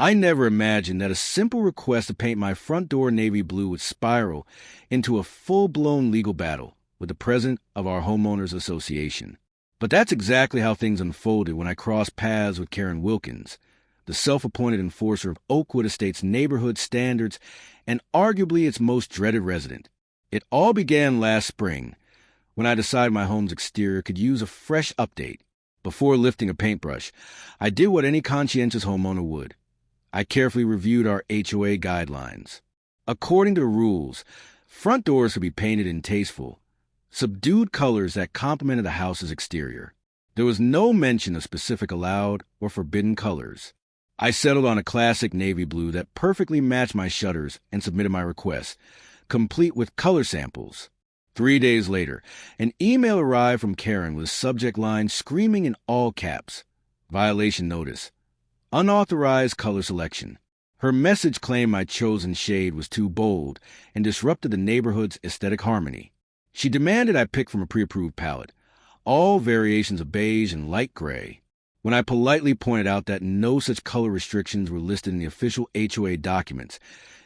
I never imagined that a simple request to paint my front door navy blue would spiral into a full-blown legal battle with the president of our homeowners association. But that's exactly how things unfolded when I crossed paths with Karen Wilkins, the self-appointed enforcer of Oakwood Estate's neighborhood standards and arguably its most dreaded resident. It all began last spring, when I decided my home's exterior could use a fresh update. Before lifting a paintbrush, I did what any conscientious homeowner would. I carefully reviewed our HOA guidelines. According to the rules, front doors could be painted in tasteful, subdued colors that complemented the house's exterior. There was no mention of specific allowed or forbidden colors. I settled on a classic navy blue that perfectly matched my shutters and submitted my request, complete with color samples. 3 days later, an email arrived from Karen with a subject line screaming in all caps, "Violation notice. Unauthorized color selection." Her message claimed my chosen shade was too bold and disrupted the neighborhood's aesthetic harmony. She demanded I pick from a pre-approved palette, all variations of beige and light gray. When I politely pointed out that no such color restrictions were listed in the official HOA documents,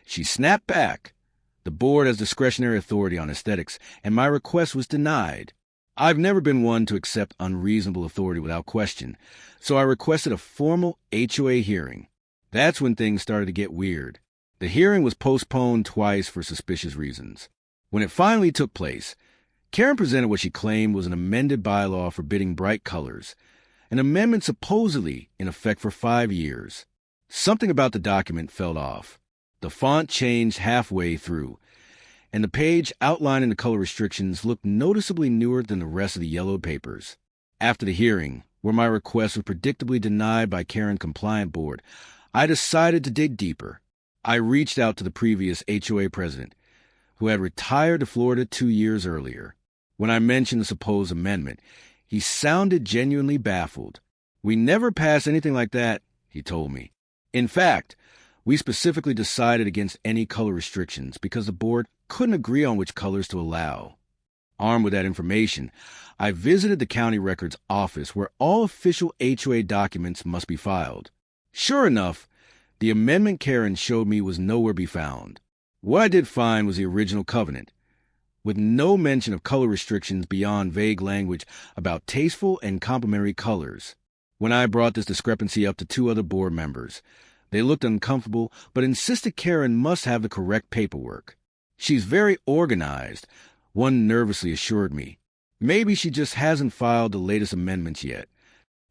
she snapped back. The board has discretionary authority on aesthetics, and my request was denied. I've never been one to accept unreasonable authority without question, so I requested a formal HOA hearing. That's when things started to get weird. The hearing was postponed twice for suspicious reasons. When it finally took place, Karen presented what she claimed was an amended bylaw forbidding bright colors, an amendment supposedly in effect for 5 years. Something about the document fell off. The font changed halfway through, and the page outlining the color restrictions looked noticeably newer than the rest of the yellowed papers. After the hearing, where my request was predictably denied by Karen's compliant board, I decided to dig deeper. I reached out to the previous HOA president, who had retired to Florida 2 years earlier. When I mentioned the supposed amendment, he sounded genuinely baffled. "We never passed anything like that," he told me. In fact, we specifically decided against any color restrictions because the board couldn't agree on which colors to allow. Armed with that information, I visited the county records office where all official HOA documents must be filed. Sure enough, the amendment Karen showed me was nowhere to be found. What I did find was the original covenant, with no mention of color restrictions beyond vague language about tasteful and complementary colors. When I brought this discrepancy up to 2 other board members, they looked uncomfortable but insisted Karen must have the correct paperwork. "She's very organized," one nervously assured me. "Maybe she just hasn't filed the latest amendments yet."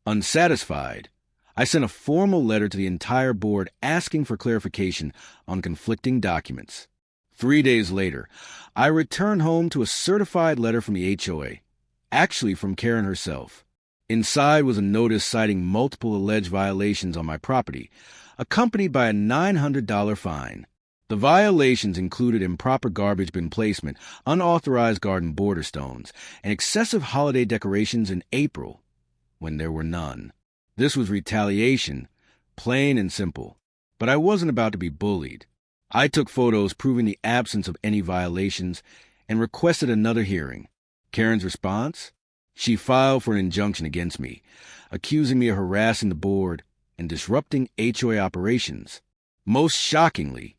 Unsatisfied, I sent a formal letter to the entire board asking for clarification on conflicting documents. 3 days later, I returned home to a certified letter from the HOA, actually from Karen herself. Inside was a notice citing multiple alleged violations on my property, accompanied by a $900 fine. The violations included improper garbage bin placement, unauthorized garden border stones, and excessive holiday decorations in April, when there were none. This was retaliation, plain and simple. But I wasn't about to be bullied. I took photos proving the absence of any violations and requested another hearing. Karen's response? She filed for an injunction against me, accusing me of harassing the board and disrupting HOA operations. Most shockingly,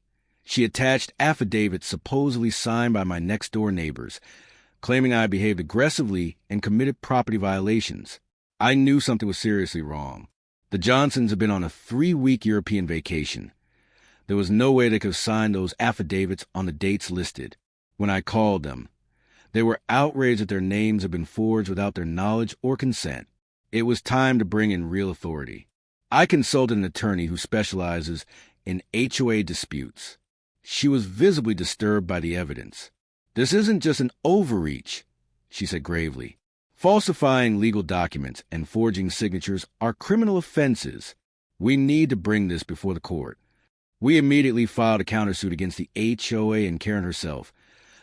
she attached affidavits supposedly signed by my next-door neighbors, claiming I behaved aggressively and committed property violations. I knew something was seriously wrong. The Johnsons had been on a 3-week European vacation. There was no way they could have signed those affidavits on the dates listed. When I called them, they were outraged that their names had been forged without their knowledge or consent. It was time to bring in real authority. I consulted an attorney who specializes in HOA disputes. She was visibly disturbed by the evidence. "This isn't just an overreach," she said gravely. "Falsifying legal documents and forging signatures are criminal offenses. We need to bring this before the court." We immediately filed a countersuit against the HOA and Karen herself,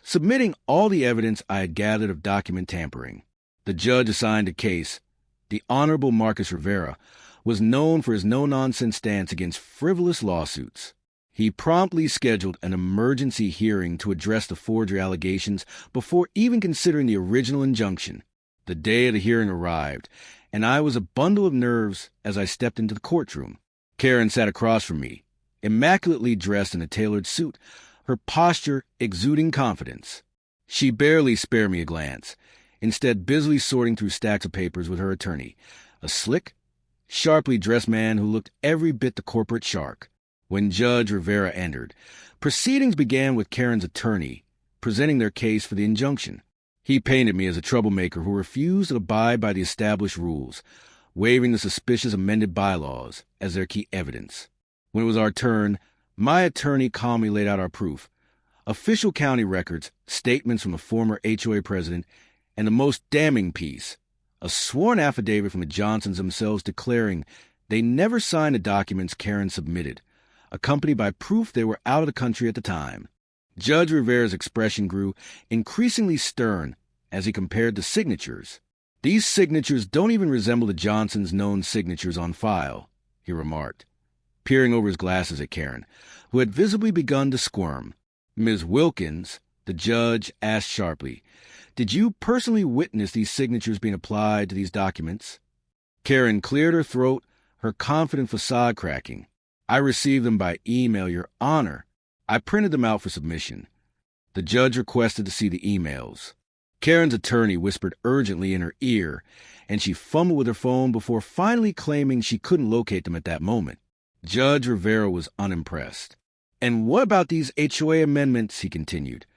submitting all the evidence I had gathered of document tampering. The judge assigned the case, the Honorable Marcus Rivera, was known for his no-nonsense stance against frivolous lawsuits. He promptly scheduled an emergency hearing to address the forgery allegations before even considering the original injunction. The day of the hearing arrived, and I was a bundle of nerves as I stepped into the courtroom. Karen sat across from me, immaculately dressed in a tailored suit, her posture exuding confidence. She barely spared me a glance, instead busily sorting through stacks of papers with her attorney, a slick, sharply dressed man who looked every bit the corporate shark. When Judge Rivera entered, proceedings began with Karen's attorney presenting their case for the injunction. He painted me as a troublemaker who refused to abide by the established rules, waving the suspicious amended bylaws as their key evidence. When it was our turn, my attorney calmly laid out our proof: official county records, statements from the former HOA president, and the most damning piece, a sworn affidavit from the Johnsons themselves declaring they never signed the documents Karen submitted, accompanied by proof they were out of the country at the time. Judge Rivera's expression grew increasingly stern as he compared the signatures. "These signatures don't even resemble the Johnsons' known signatures on file," he remarked, peering over his glasses at Karen, who had visibly begun to squirm. "Ms. Wilkins," the judge asked sharply, "did you personally witness these signatures being applied to these documents?" Karen cleared her throat, her confident facade cracking. "I received them by email, Your Honor. I printed them out for submission." The judge requested to see the emails. Karen's attorney whispered urgently in her ear, and she fumbled with her phone before finally claiming she couldn't locate them at that moment. Judge Rivera was unimpressed. "And what about these HOA amendments?" he continued,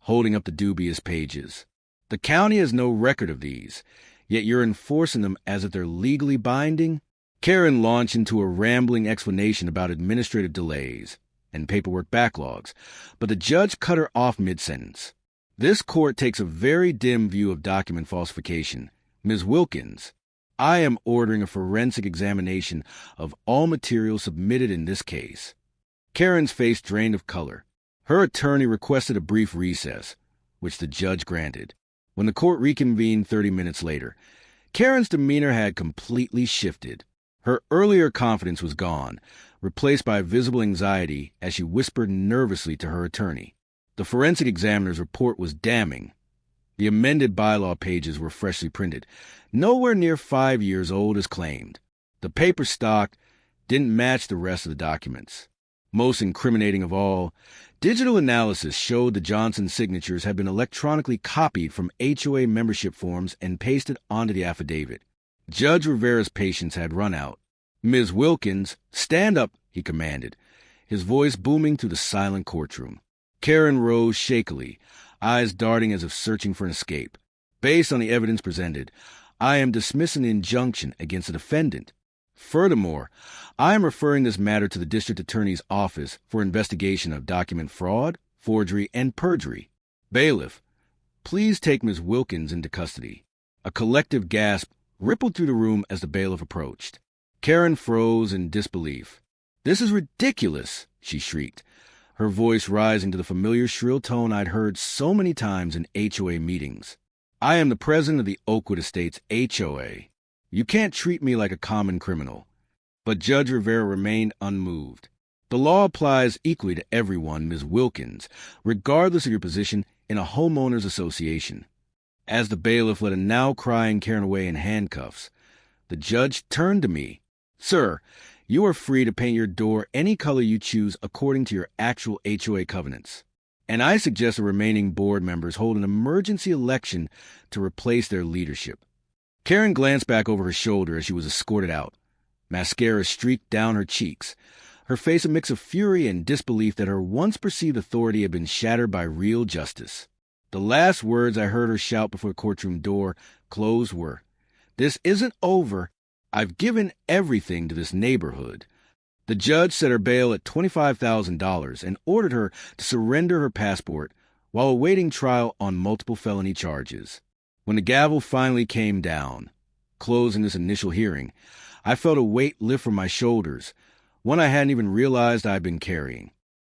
holding up the dubious pages. "The county has no record of these, yet you're enforcing them as if they're legally binding?" Karen launched into a rambling explanation about administrative delays and paperwork backlogs, but the judge cut her off mid-sentence. "This court takes a very dim view of document falsification. Ms. Wilkins, I am ordering a forensic examination of all material submitted in this case." Karen's face drained of color. Her attorney requested a brief recess, which the judge granted. When the court reconvened 30 minutes later, Karen's demeanor had completely shifted. Her earlier confidence was gone, replaced by visible anxiety as she whispered nervously to her attorney. The forensic examiner's report was damning. The amended bylaw pages were freshly printed, nowhere near 5 years old as claimed. The paper stock didn't match the rest of the documents. Most incriminating of all, digital analysis showed the Johnson signatures had been electronically copied from HOA membership forms and pasted onto the affidavit. Judge Rivera's patience had run out. "Ms. Wilkins, stand up," he commanded, his voice booming through the silent courtroom. Karen rose shakily, eyes darting as if searching for an escape. "Based on the evidence presented, I am dismissing the injunction against the defendant. Furthermore, I am referring this matter to the district attorney's office for investigation of document fraud, forgery, and perjury. Bailiff, please take Ms. Wilkins into custody." A collective gasp rippled through the room as the bailiff approached. Karen froze in disbelief. "This is ridiculous," she shrieked, her voice rising to the familiar shrill tone I'd heard so many times in HOA meetings. "I am the president of the Oakwood Estates HOA. You can't treat me like a common criminal." But Judge Rivera remained unmoved. "The law applies equally to everyone, Ms. Wilkins, regardless of your position in a homeowners association." As the bailiff led a now-crying Karen away in handcuffs, the judge turned to me. "Sir, you are free to paint your door any color you choose according to your actual HOA covenants. And I suggest the remaining board members hold an emergency election to replace their leadership." Karen glanced back over her shoulder as she was escorted out. Mascara streaked down her cheeks, her face a mix of fury and disbelief that her once-perceived authority had been shattered by real justice. The last words I heard her shout before the courtroom door closed were, "This isn't over. I've given everything to this neighborhood." The judge set her bail at $25,000 and ordered her to surrender her passport while awaiting trial on multiple felony charges. When the gavel finally came down, closing this initial hearing, I felt a weight lift from my shoulders, one I hadn't even realized I'd been carrying.